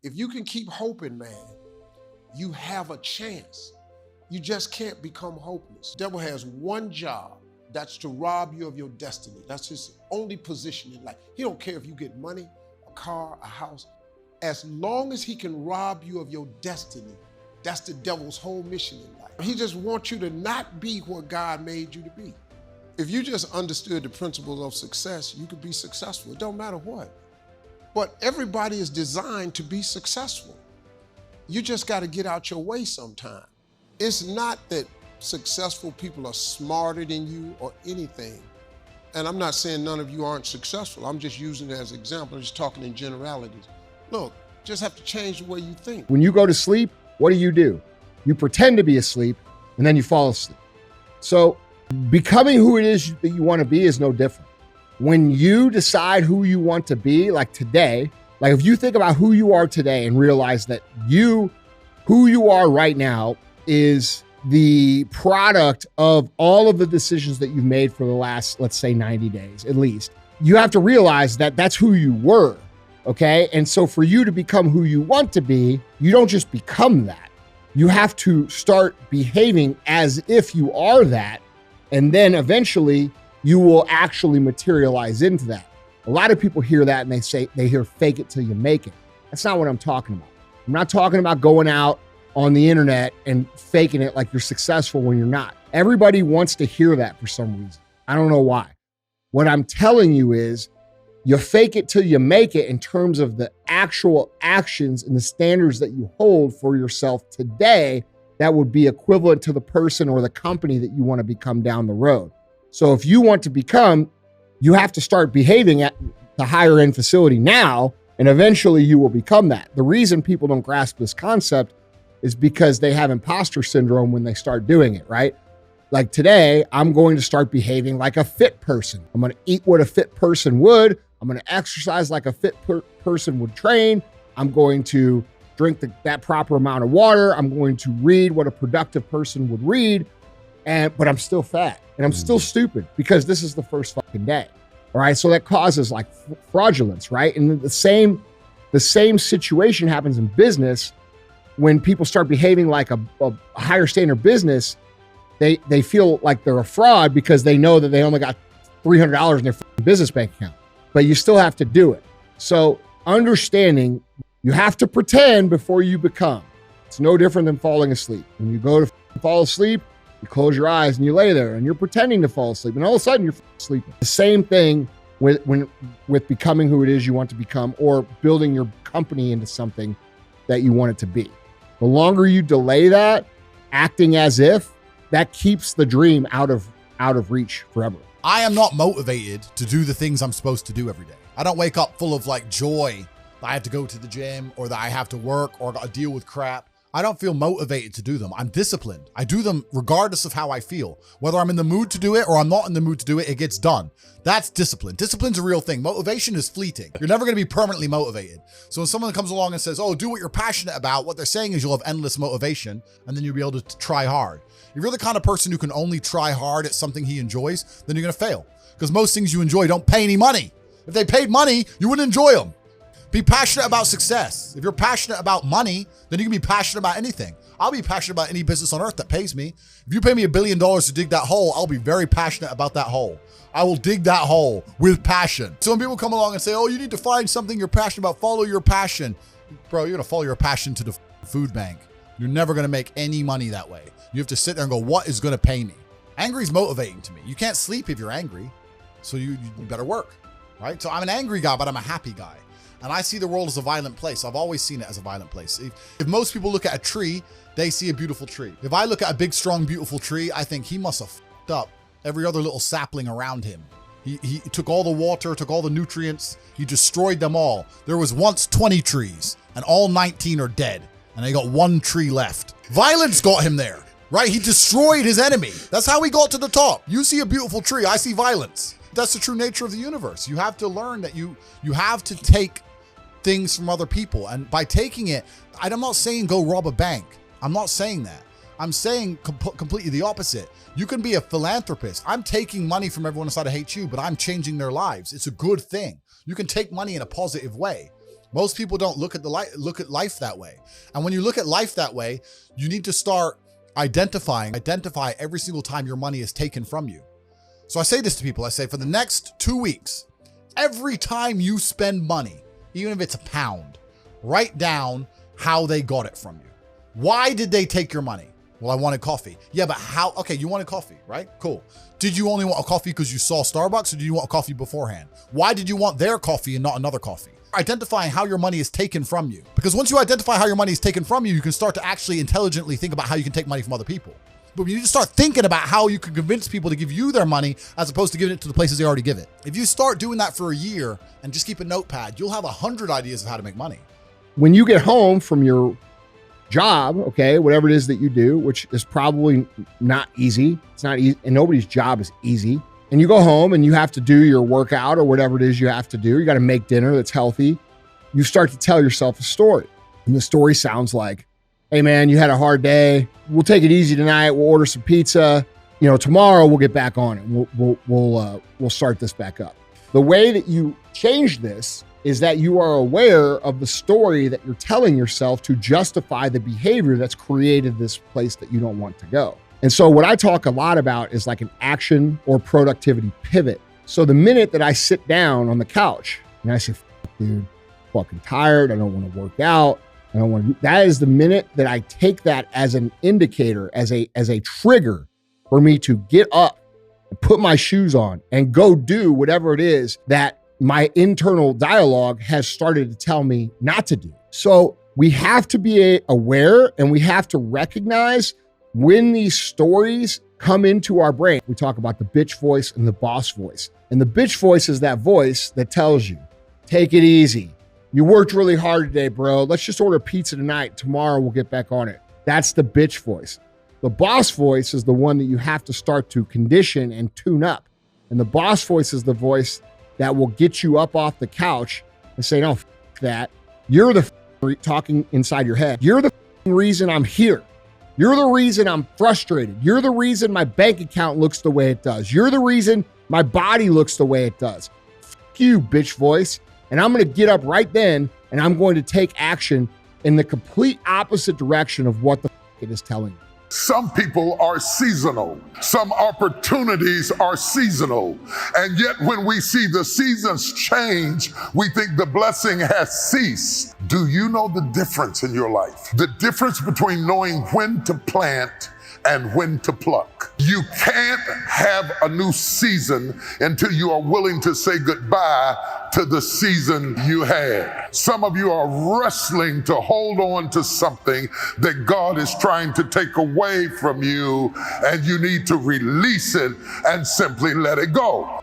If you can keep hoping, man, you have a chance. You just can't become hopeless. The devil has one job. That's to rob you of your destiny. That's his only position in life. He don't care if you get money, a car, a house. As long as he can rob you of your destiny, that's the devil's whole mission in life. He just wants you to not be what God made you to be. If you just understood the principles of success, you could be successful. It don't matter what. But everybody is designed to be successful. You just got to get out your way sometime. It's not that successful people are smarter than you or anything. And I'm not saying none of you aren't successful. I'm just using it as an example. I'm just talking in generalities. Look, just have to change the way you think. When you go to sleep, what do? You pretend to be asleep and then you fall asleep. So becoming who it is that you want to be is no different. When you decide who you want to be, like today, like if you think about who you are today and realize that who you are right now is the product of all of the decisions that you've made for the last, let's say 90 days, at least, you have to realize that that's who you were. Okay. And so for you to become who you want to be, you don't just become that. You have to start behaving as if you are that. And then eventually you will actually materialize into that. A lot of people hear that and they hear fake it till you make it. That's not what I'm talking about. I'm not talking about going out on the internet and faking it like you're successful when you're not. Everybody wants to hear that for some reason. I don't know why. What I'm telling you is you fake it till you make it in terms of the actual actions and the standards that you hold for yourself today that would be equivalent to the person or the company that you want to become down the road. So if you want to become, you have to start behaving at the higher end facility now, and eventually you will become that. The reason people don't grasp this concept is because they have imposter syndrome when they start doing it, right? Like today, I'm going to start behaving like a fit person. I'm going to eat what a fit person would. I'm going to exercise like a fit person would train. I'm going to drink that proper amount of water. I'm going to read what a productive person would read. But I'm still fat and I'm still stupid because this is the first fucking day. All right. So that causes like fraudulence, right? And the same situation happens in business. When people start behaving like a higher standard business, they feel like they're a fraud because they know that they only got $300 in their business bank account, but you still have to do it. So understanding you have to pretend before you become. It's no different than falling asleep. When you go to fall asleep, you close your eyes and you lay there and you're pretending to fall asleep and all of a sudden you're sleeping. The same thing with becoming who it is you want to become or building your company into something that you want it to be. The longer you delay that, acting as if, that keeps the dream out of reach forever. I am not motivated to do the things I'm supposed to do every day. I don't wake up full of like joy that I have to go to the gym or that I have to work or got to deal with crap. I don't feel motivated to do them. I'm disciplined. I do them regardless of how I feel. Whether I'm in the mood to do it or I'm not in the mood to do it, it gets done. That's discipline. Discipline's a real thing. Motivation is fleeting. You're never going to be permanently motivated. So when someone comes along and says, oh, do what you're passionate about, what they're saying is you'll have endless motivation and then you'll be able to try hard. If you're the kind of person who can only try hard at something he enjoys, then you're going to fail. Because most things you enjoy don't pay any money. If they paid money, you wouldn't enjoy them. Be passionate about success. If you're passionate about money, then you can be passionate about anything. I'll be passionate about any business on earth that pays me. If you pay me $1 billion to dig that hole, I'll be very passionate about that hole. I will dig that hole with passion. So when people come along and say, oh, you need to find something you're passionate about, follow your passion. Bro, you're gonna follow your passion to the food bank. You're never gonna make any money that way. You have to sit there and go, what is gonna pay me? Angry is motivating to me. You can't sleep if you're angry. So you better work, right? So I'm an angry guy, but I'm a happy guy. And I see the world as a violent place. I've always seen it as a violent place. If most people look at a tree, they see a beautiful tree. If I look at a big, strong, beautiful tree, I think he must have f***ed up every other little sapling around him. He took all the water, took all the nutrients, he destroyed them all. There was once 20 trees and all 19 are dead. And they got one tree left. Violence got him there, right? He destroyed his enemy. That's how he got to the top. You see a beautiful tree, I see violence. That's the true nature of the universe. You have to learn that you have to take things from other people. And by taking it, I'm not saying go rob a bank. I'm not saying that. I'm saying completely the opposite. You can be a philanthropist. I'm taking money from everyone inside of Hate You, but I'm changing their lives. It's a good thing. You can take money in a positive way. Most people don't look at life that way. And when you look at life that way, you need to start identify every single time your money is taken from you. So I say this to people, I say for the next 2 weeks, every time you spend money, even if it's £1, write down how they got it from you. Why did they take your money? Well, I wanted coffee. Yeah, but how? Okay, you wanted coffee, right? Cool. Did you only want a coffee because you saw Starbucks, or did you want a coffee beforehand? Why did you want their coffee and not another coffee? Identifying how your money is taken from you. Because once you identify how your money is taken from you, you can start to actually intelligently think about how you can take money from other people. But you need to start thinking about how you can convince people to give you their money as opposed to giving it to the places they already give it. If you start doing that for a year and just keep a notepad, you'll have 100 ideas of how to make money. When you get home from your job, okay, whatever it is that you do, which is probably not easy. It's not easy, and nobody's job is easy. And you go home and you have to do your workout or whatever it is you have to do. You got to make dinner that's healthy. You start to tell yourself a story. And the story sounds like, hey man, you had a hard day. We'll take it easy tonight. We'll order some pizza. Tomorrow we'll get back on it. We'll start this back up. The way that you change this is that you are aware of the story that you're telling yourself to justify the behavior that's created this place that you don't want to go. And so what I talk a lot about is like an action or productivity pivot. So the minute that I sit down on the couch and I say, dude, fucking tired. I don't want to work out. I don't want to. That is the minute that I take that as an indicator, as a trigger for me to get up and put my shoes on and go do whatever it is that my internal dialogue has started to tell me not to do. So we have to be aware and we have to recognize when these stories come into our brain. We talk about the bitch voice and the boss voice. And the bitch voice is that voice that tells you, take it easy. You worked really hard today, bro. Let's just order pizza tonight. Tomorrow we'll get back on it. That's the bitch voice. The boss voice is the one that you have to start to condition and tune up. And the boss voice is the voice that will get you up off the couch and say, no, that. You're the talking inside your head. You're the reason I'm here. You're the reason I'm frustrated. You're the reason my bank account looks the way it does. You're the reason my body looks the way it does. F you, bitch voice. And I'm going to get up right then and I'm going to take action in the complete opposite direction of what the it is telling you. Some people are seasonal. Some opportunities are seasonal. And yet when we see the seasons change, we think the blessing has ceased. Do you know the difference in your life? The difference between knowing when to plant and when to pluck. You can't have a new season until you are willing to say goodbye to the season you had. Some of you are wrestling to hold on to something that God is trying to take away from you, and you need to release it and simply let it go.